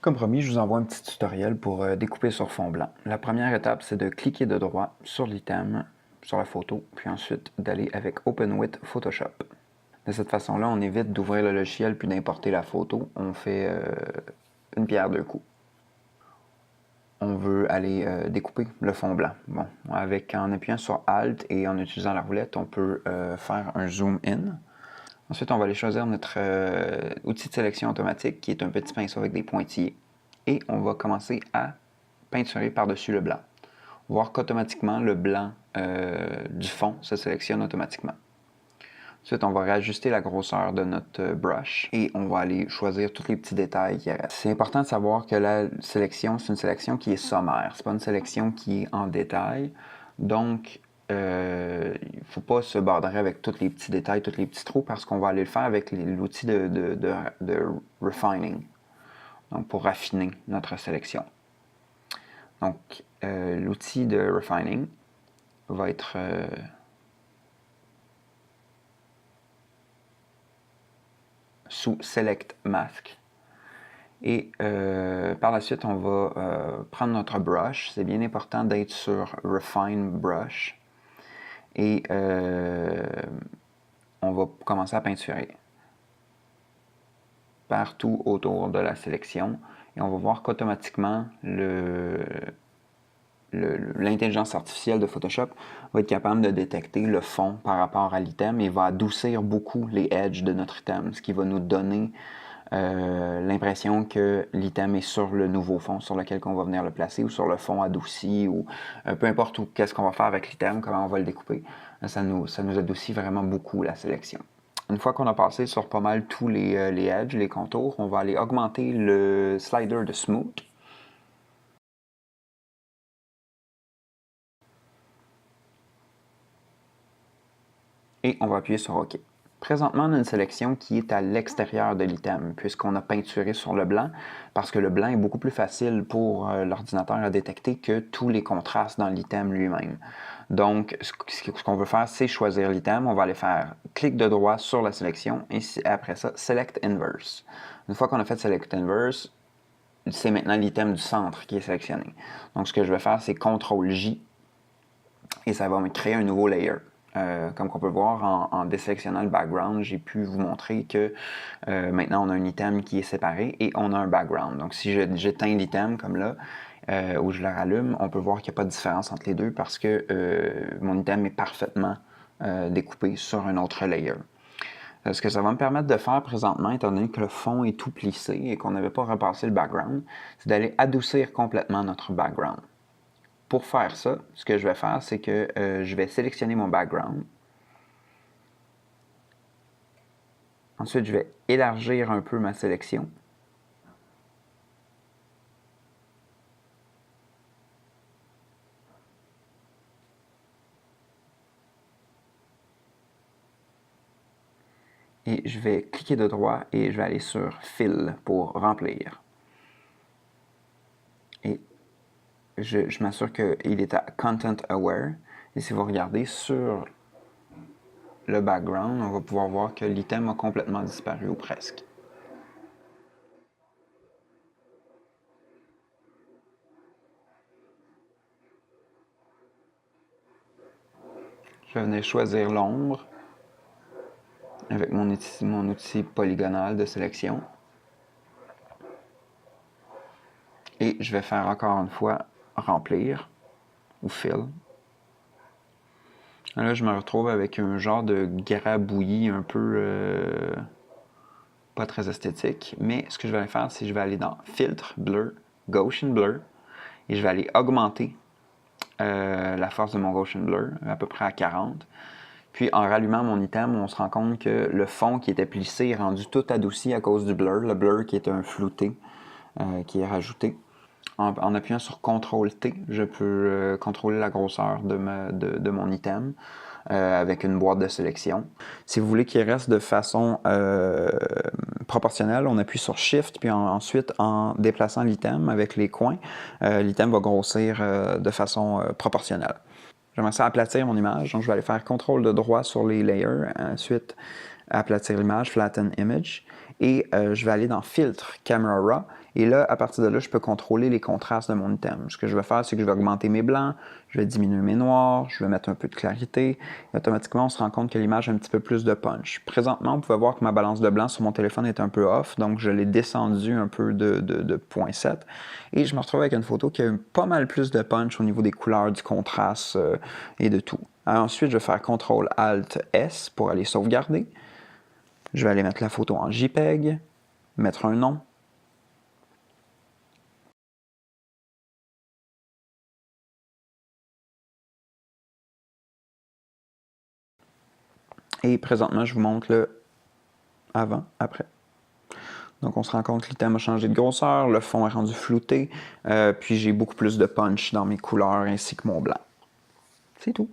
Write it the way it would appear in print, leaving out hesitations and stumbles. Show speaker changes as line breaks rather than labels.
Comme promis, je vous envoie un petit tutoriel pour découper sur fond blanc. La première étape, c'est de cliquer de droit sur l'item, sur la photo, puis ensuite d'aller avec Open with Photoshop. De cette façon-là, on évite d'ouvrir le logiciel puis d'importer la photo. On fait une pierre deux coups. On veut aller découper le fond blanc. Bon, en appuyant sur Alt et en utilisant la roulette, on peut faire un zoom in. Ensuite, on va aller choisir notre outil de sélection automatique qui est un petit pinceau avec des pointillés. Et on va commencer à peinturer par-dessus le blanc. Voir qu'automatiquement, le blanc du fond se sélectionne automatiquement. Ensuite, on va réajuster la grosseur de notre brush et on va aller choisir tous les petits détails qui restent. C'est important de savoir que la sélection, c'est une sélection qui est sommaire. Ce n'est pas une sélection qui est en détail. Donc, il ne faut pas se border avec tous les petits détails, tous les petits trous, parce qu'on va aller le faire avec l'outil de refining, donc pour raffiner notre sélection. Donc, l'outil de refining va être sous Select Mask. Et par la suite, on va prendre notre brush. C'est bien important d'être sur Refine Brush. Et on va commencer à peinturer partout autour de la sélection. Et on va voir qu'automatiquement, l'intelligence artificielle de Photoshop va être capable de détecter le fond par rapport à l'item et va adoucir beaucoup les edges de notre item, ce qui va nous donner l'impression que l'item est sur le nouveau fond sur lequel on va venir le placer ou sur le fond adouci ou peu importe qu'est-ce qu'on va faire avec l'item, comment on va le découper. Ça nous adoucit vraiment beaucoup la sélection. Une fois qu'on a passé sur pas mal tous les edges, les contours, on va aller augmenter le slider de Smooth. Et on va appuyer sur OK. Présentement, on a une sélection qui est à l'extérieur de l'item, puisqu'on a peinturé sur le blanc, parce que le blanc est beaucoup plus facile pour l'ordinateur à détecter que tous les contrastes dans l'item lui-même. Donc, ce qu'on veut faire, c'est choisir l'item. On va aller faire clic de droit sur la sélection, et après ça, Select Inverse. Une fois qu'on a fait Select Inverse, c'est maintenant l'item du centre qui est sélectionné. Donc, ce que je vais faire, c'est CTRL-J, et ça va me créer un nouveau layer. Comme on peut voir, en désélectionnant le background, j'ai pu vous montrer que maintenant on a un item qui est séparé et on a un background. Donc si j'éteins l'item comme là, ou je le rallume, on peut voir qu'il n'y a pas de différence entre les deux parce que mon item est parfaitement découpé sur un autre layer. Ce que ça va me permettre de faire présentement, étant donné que le fond est tout plissé et qu'on n'avait pas repassé le background, c'est d'aller adoucir complètement notre background. Pour faire ça, ce que je vais faire, c'est que je vais sélectionner mon background. Ensuite, je vais élargir un peu ma sélection. Et je vais cliquer de droit et je vais aller sur Fill pour remplir. Et je m'assure qu'il est à Content Aware. Et si vous regardez sur le background, on va pouvoir voir que l'item a complètement disparu ou presque. Je vais venir choisir l'ombre avec mon outil polygonal de sélection. Et je vais faire encore une fois remplir ou fill. Là, je me retrouve avec un genre de grabouillis un peu pas très esthétique. Mais ce que je vais faire, c'est que je vais aller dans Filtre, Blur, Gaussian Blur. Et je vais aller augmenter la force de mon Gaussian Blur, à peu près à 40. Puis en rallumant mon item, on se rend compte que le fond qui était plissé est rendu tout adouci à cause du blur. Le blur qui est un flouté qui est rajouté. En appuyant sur CTRL-T, je peux contrôler la grosseur de mon item avec une boîte de sélection. Si vous voulez qu'il reste de façon proportionnelle, on appuie sur Shift, puis ensuite, en déplaçant l'item avec les coins, l'item va grossir de façon proportionnelle. J'aimerais ça aplatir mon image, donc je vais aller faire CTRL de droit sur les layers, ensuite aplatir l'image, Flatten Image, Et je vais aller dans Filtre, Camera Raw. Et là, à partir de là, je peux contrôler les contrastes de mon item. Ce que je vais faire, c'est que je vais augmenter mes blancs, je vais diminuer mes noirs, je vais mettre un peu de clarité. Et automatiquement, on se rend compte que l'image a un petit peu plus de punch. Présentement, vous pouvez voir que ma balance de blanc sur mon téléphone est un peu off, donc je l'ai descendu un peu de 0.7. Et je me retrouve avec une photo qui a pas mal plus de punch au niveau des couleurs, du contraste et de tout. Alors ensuite, je vais faire CTRL-ALT-S pour aller sauvegarder. Je vais aller mettre la photo en JPEG, mettre un nom. Et présentement, je vous montre le avant, après. Donc, on se rend compte que l'item a changé de grosseur, le fond est rendu flouté, puis j'ai beaucoup plus de punch dans mes couleurs ainsi que mon blanc. C'est tout.